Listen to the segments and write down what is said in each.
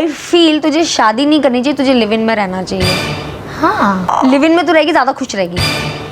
I feel तुझे शादी नहीं करनी चाहिए, तुझे लिव इन में रहना चाहिए। हाँ, लिव इन में तो रहेगी, ज्यादा खुश रहेगी।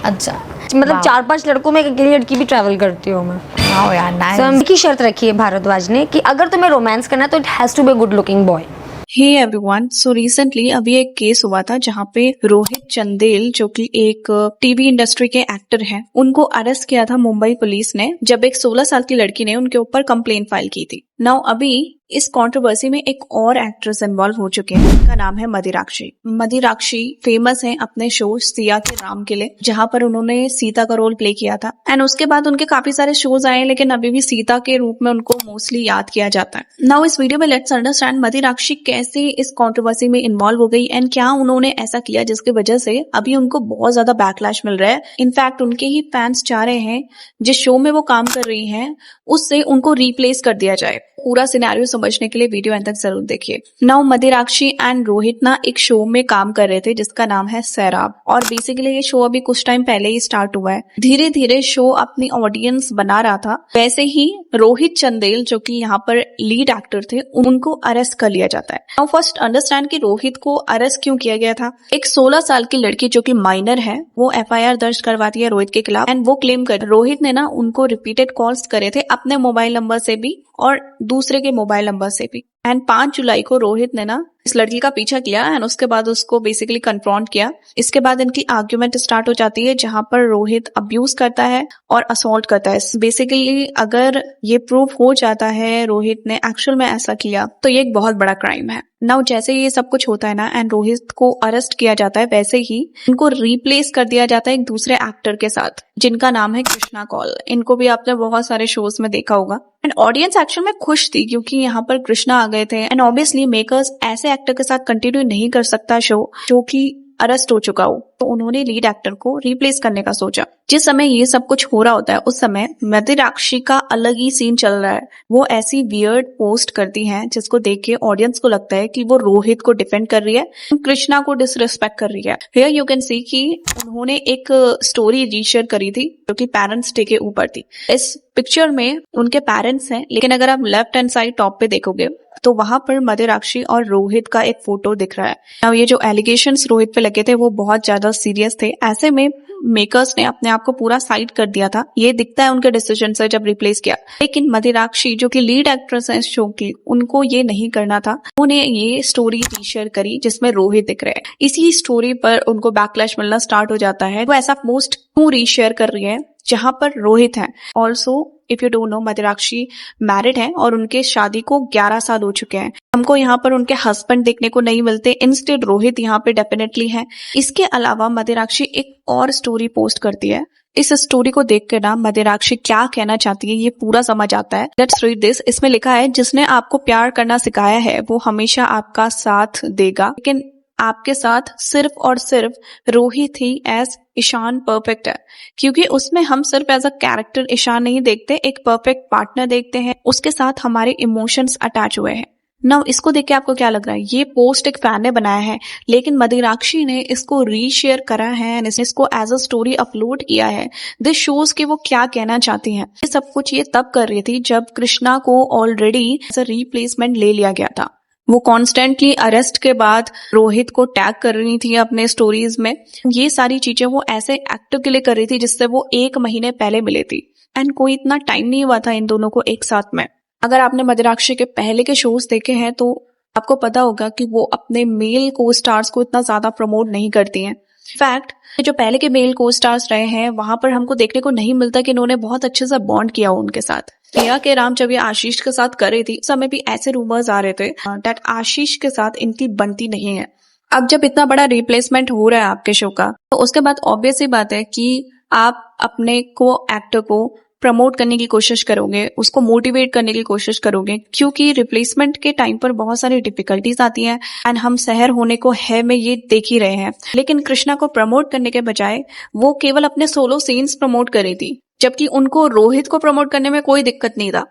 अच्छा, मतलब 4-5 लड़कों में एक अकेली लड़की भी ट्रैवल करती हूँ मैं। वाओ यार, नाइस। So, की शर्त रखी है भारद्वाज ने कि अगर तुम्हें रोमांस करना है तो it has to be good looking boy. Hey everyone, so recently अभी एक केस हुआ था जहाँ पे रोहित चंदेल जो कि एक टीवी इंडस्ट्री के एक्टर हैं, उनको अरेस्ट किया था मुंबई पुलिस ने, जब एक 16 साल की लड़की ने उनके ऊपर कंप्लेन फाइल की थी। नाउ अभी इस कंट्रोवर्सी में एक और एक्ट्रेस इन्वॉल्व हो चुके हैं, उनका नाम है मदिराक्षी। मदिराक्षी फेमस है अपने शो सिया के राम के लिए, जहाँ पर उन्होंने सीता का रोल प्ले किया था। एंड उसके बाद उनके काफी सारे शोज आए, लेकिन अभी भी सीता के रूप में उनको मोस्टली याद किया जाता है। नाउ इस वीडियो में लेट्स अंडरस्टैंड मदिराक्षी कैसे इस कंट्रोवर्सी में इन्वॉल्व हो गई एंड क्या उन्होंने ऐसा किया जिसकी वजह से अभी उनको बहुत ज्यादा बैकलैश मिल रहा है। इनफैक्ट उनके ही फैंस चाह रहे हैं जिस शो में वो काम कर रही हैं उससे उनको रिप्लेस कर दिया जाए। पूरा सिनेरियो समझने के लिए वीडियो अंत तक जरूर देखिए। नाउ मदिराक्षी एंड रोहित ना एक शो में काम कर रहे थे जिसका नाम है सैराब, और बेसिकली ये शो अभी कुछ टाइम पहले ही स्टार्ट हुआ है। धीरे धीरे शो अपनी ऑडियंस बना रहा था। वैसे ही रोहित चंदेल जो कि यहाँ पर लीड एक्टर थे, उनको अरेस्ट कर लिया जाता है। नाउ फर्स्ट अंडरस्टैंड कि रोहित को अरेस्ट क्यों किया गया था। एक 16 साल की लड़की जो कि माइनर है, वो FIR दर्ज करवाती है रोहित के खिलाफ एंड वो क्लेम कर रोहित ने ना उनको रिपीटेड कॉल्स करे थे अपने मोबाइल नंबर से भी और दूसरे के मोबाइल नंबर से भी। एंड 5 जुलाई को रोहित ने ना इस लड़की का पीछा किया एंड उसके बाद उसको बेसिकली कन्फ्रंट किया। इसके बाद इनकी आर्ग्यूमेंट स्टार्ट हो जाती है जहां पर रोहित अब्यूज करता है और असॉल्ट करता है। बेसिकली अगर ये प्रूफ हो जाता है रोहित ने एक्चुअल में ऐसा किया तो ये एक बहुत बड़ा क्राइम है। नाउ जैसे ये सब कुछ होता है ना एंड रोहित को अरेस्ट किया जाता है, वैसे ही इनको रिप्लेस कर दिया जाता है एक दूसरे एक्टर के साथ जिनका नाम है कृष्णा कौल। इनको भी आपने बहुत सारे शोज में देखा होगा एंड ऑडियंस एक्चुअल में खुश थी क्योंकि यहाँ पर कृष्णा आ गए थे एंड ऑब्वियसली मेकर्स ऐसे एक्टर के साथ कंटिन्यू नहीं कर सकता शो जो कि अरेस्ट हो चुका हो, तो उन्होंने लीड एक्टर को रिप्लेस करने का सोचा। जिस समय ये सब कुछ हो रहा होता है उस समय मदिराक्षी का अलग ही सीन चल रहा है। वो ऐसी वियर्ड पोस्ट करती हैं जिसको देख के ऑडियंस को लगता है कि वो रोहित को डिफेंड कर रही है, कृष्णा को डिसरिस्पेक्ट कर रही है। हियर यू कैन सी कि उन्होंने एक स्टोरी रीशेयर करी थी जो कि पेरेंट्स डे के ऊपर थी। इस पिक्चर में उनके पेरेंट्स हैं, लेकिन अगर आप लेफ्ट हैंड साइड टॉप पे देखोगे तो वहां पर मदिराक्षी और रोहित का एक फोटो दिख रहा है। अब ये जो एलिगेशंस रोहित पे लगे थे वो बहुत ज्यादा सीरियस थे। ऐसे में मेकर्स ने अपने आप को पूरा साइड कर दिया था। ये दिखता है उनके डिसीजन से जब रिप्लेस किया। लेकिन मदिराक्षी जो कि लीड एक्ट्रेस है इस शो की, उनको ये नहीं करना था। उन्होंने ये स्टोरी रीशेयर करी जिसमें रोहित दिख रहे हैं। इसी स्टोरी पर उनको बैकलैश मिलना स्टार्ट हो जाता है। वो ऐसा पोस्ट क्यों रीशेयर कर रही है जहां पर रोहित है। Also if you don't know, Madirakshi married है और उनके शादी को 11 साल हो चुके हैं। हमको यहाँ पर उनके हस्बैंड देखने को नहीं मिलते, इंस्टेड रोहित यहाँ पे डेफिनेटली है। इसके अलावा मदिराक्षी एक और स्टोरी पोस्ट करती है। इस स्टोरी को देख के ना मदिराक्षी क्या कहना चाहती है ये पूरा समझ आता है। Let's read this. इसमें लिखा है, जिसने आपको प्यार करना सिखाया है वो हमेशा आपका साथ देगा, लेकिन आपके साथ सिर्फ और सिर्फ रोहित ही एज ईशान परफेक्ट है, क्योंकि उसमें हम सिर्फ एज अ कैरेक्टर ईशान नहीं देखते, एक परफेक्ट पार्टनर देखते हैं। उसके साथ हमारे इमोशंस अटैच हुए हैं। नाउ इसको देख के आपको क्या लग रहा है? ये पोस्ट एक फैन ने बनाया है, लेकिन मदिराक्षी ने इसको रीशेयर करा है, इसको एज अ स्टोरी अपलोड किया है। दिस शोज कि वो क्या कहना चाहती हैं। ये सब कुछ ये तब कर रही थी जब कृष्णा को ऑलरेडी एज अ रिप्लेसमेंट ले लिया गया था। वो कॉन्स्टेंटली अरेस्ट के बाद रोहित को टैग कर रही थी अपने स्टोरीज में। ये सारी चीजें वो ऐसे एक्टर के लिए कर रही थी जिससे वो 1 महीने पहले मिले थी एंड कोई इतना टाइम नहीं हुआ था इन दोनों को एक साथ में। अगर आपने मदिराक्षी के पहले के शोज देखे हैं तो आपको पता होगा कि वो अपने मेल को स्टार्स को इतना ज्यादा प्रमोट नहीं करती हैं। फैक्ट, जो पहले के मेल को स्टार्स रहे हैं वहां पर हमको देखने को नहीं मिलता कि इन्होंने बहुत अच्छे से बॉन्ड किया हो उनके साथ। सिया के राम जब ये आशीष के साथ कर रही थी, उस समय भी ऐसे रूमर्स आ रहे थे दैट आशीष के साथ इनकी बनती नहीं है। अब जब इतना बड़ा रिप्लेसमेंट हो रहा है आपके शो का, तो उसके बाद ऑब्वियस ही बात है कि आप अपने को एक्टर को प्रमोट करने की कोशिश करोगे, उसको मोटिवेट करने की कोशिश करोगे, क्योंकि रिप्लेसमेंट के टाइम पर बहुत सारी डिफिकल्टीज आती हैं एंड हम शहर होने को है में ये देख ही रहे हैं। लेकिन कृष्णा को प्रमोट करने के बजाय वो केवल अपने सोलो सीन्स प्रमोट कर रही थी, जबकि उनको रोहित को प्रमोट करने में कोई दिक्कत नहीं था।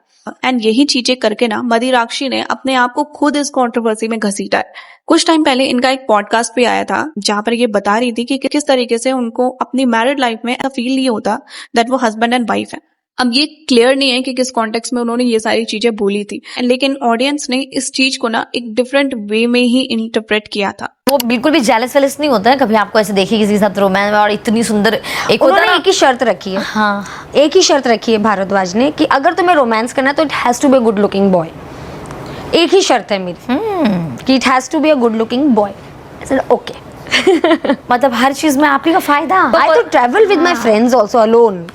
एंड यही चीजें करके ना मदिराक्षी ने अपने आप को खुद इस कंट्रोवर्सी में घसीटा है। कुछ टाइम पहले इनका एक पॉडकास्ट भी आया था जहां पर ये बता रही थी कि किस तरीके से उनको अपनी मैरिड लाइफ में फील नहीं होता दैट वो हस्बैंड एंड वाइफ है। अब ये क्लियर नहीं है कि किस कॉन्टेक्स्ट में उन्होंने ये सारी चीजें बोली थी, लेकिन ऑडियंस ने इस चीज को ना एक डिफरेंट वे में ही इंटरप्रेट किया था। वो बिल्कुल भी जेलस वेलस नहीं होता है कभी आपको ऐसे देखिए किसी के साथ रोमांस में और इतनी सुंदर एक होता उन्होंने है एक ही शर्त रखी है, हाँ एक ही शर्त रखी है भारद्वाज ने कि अगर तुम्हें रोमांस करना है तो it has to be a good looking boy. एक ही शर्त है मेरी कि it has to be a good looking boy. Okay मतलब हर चीज में आप ही का फायदा। I too travel with my friends also alone,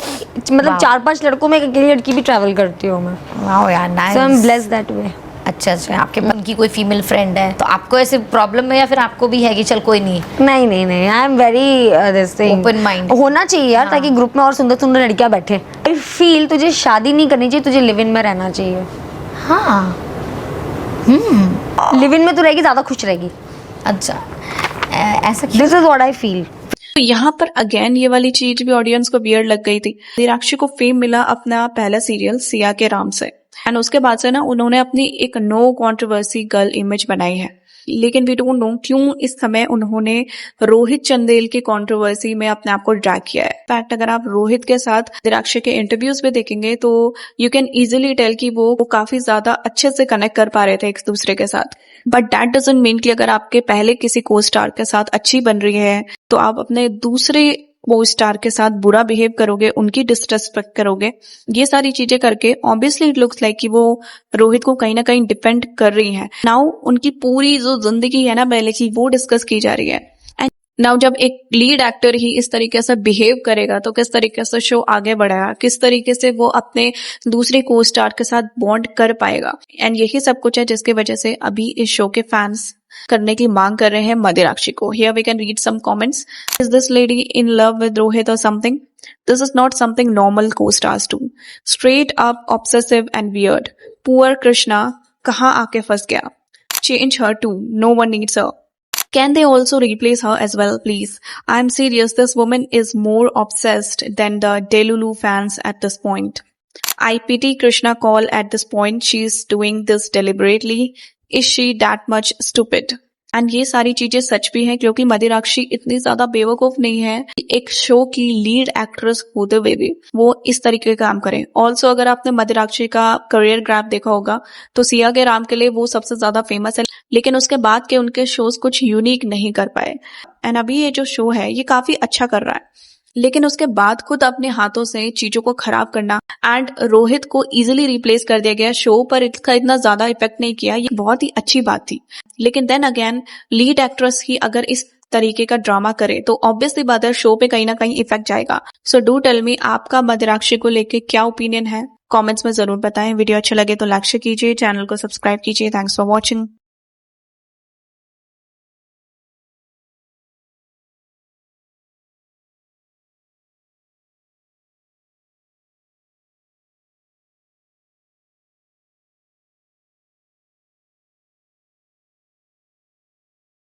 मतलब 4-5 लड़कों में अकेली लड़की भी ट्रैवल करती हूँ मैं। वाओ यार nice. So I am blessed that way. अच्छा अच्छा, आपके उनकी कोई फीमेल फ्रेंड है तो आपको ऐसे प्रॉब्लम है या फिर आपको भी है कि चल कोई नहीं? नहीं, I am very this thing Open mind। होना चाहिए यार, ताकि ग्रुप में और सुंदर सुंदर लड़कियां बैठे। आई फील तुझे शादी नहीं करनी चाहिए, तुझे लिव इन में रहना चाहिए। हाँ लिव इन में तू रहेगी ज्यादा खुश रहेगी। अच्छा ऐसा क्यों? This is what I feel. तो यहाँ पर अगेन ये वाली चीज भी ऑडियंस को वियर्ड लग गई थी। निराक्षी को फेम मिला अपना पहला सीरियल सिया के राम से, एंड उसके बाद से ना उन्होंने अपनी एक नो कंट्रोवर्सी गर्ल इमेज बनाई है। लेकिन वी डोंट नो क्यों इस समय उन्होंने रोहित चंदेल की कंट्रोवर्सी में अपने आप को ड्रैग किया है। फैक्ट अगर आप रोहित के साथ निराक्षी के इंटरव्यूज में देखेंगे तो यू कैन इजीली टेल कि वो काफी ज्यादा अच्छे से कनेक्ट कर पा रहे थे एक दूसरे के साथ। बट दैट डजंट मीन कि अगर आपके पहले किसी को स्टार के साथ अच्छी बन रही है तो आप अपने दूसरे वो स्टार के साथ बुरा बिहेव करोगे, उनकी डिसरेस्पेक्ट करोगे। ये सारी चीजें करके ऑब्वियसली इट लुक्स लाइक कि वो रोहित को कहीं ना कहीं डिपेंड कर रही है। नाउ उनकी पूरी जो जिंदगी है ना पहले की, वो डिस्कस की जा रही है। एंड नाउ जब एक लीड एक्टर ही इस तरीके से बिहेव करेगा तो किस तरीके से शो आगे बढ़ेगा, किस तरीके से वो अपने दूसरे को स्टार के साथ बॉन्ड कर पाएगा। एंड यही सब कुछ है जिसकी वजह से अभी इस शो के फैंस करने की मांग कर रहे हैं मदिराक्षी को। Here we can read some comments. Is this lady in love with Rohit or something? This is not something normal co-stars do. Straight up obsessive and weird. Poor Krishna, कहाँ आके फंस गया? Change her too. No one needs her. Can they also replace her as well, please? I'm serious. This woman is more obsessed than the Delulu fans at this point. I pity Krishna Kaul at this point. She's doing this deliberately. Is she that much stupid? And ये सारी चीजें सच भी हैं क्योंकि मदिराक्षी इतनी ज्यादा बेवकूफ नहीं है कि एक शो की लीड एक्ट्रेस होते हुए भी वो इस तरीके का काम करे। ऑल्सो अगर आपने मदिराक्षी का करियर ग्राफ देखा होगा तो सिया के राम के लिए वो सबसे ज्यादा फेमस है, लेकिन उसके बाद के उनके शोज कुछ यूनिक नहीं कर पाए। एंड अभी ये जो शो है ये काफी अच्छा कर रहा है, लेकिन उसके बाद खुद अपने हाथों से चीजों को खराब करना एंड रोहित को इजीली रिप्लेस कर दिया गया। शो पर इसका इतना ज्यादा इफेक्ट नहीं किया, ये बहुत ही अच्छी बात थी। लेकिन देन अगेन लीड एक्ट्रेस ही अगर इस तरीके का ड्रामा करे तो ऑब्वियसली बात है शो पे कहीं ना कहीं इफेक्ट जाएगा। सो डू टेल मी आपका मदिराक्षी को लेके क्या ओपिनियन है, कमेंट्स में जरूर बताएं। वीडियो अच्छा लगे तो लाइक कीजिए, चैनल को सब्सक्राइब कीजिए। Thanks for watching.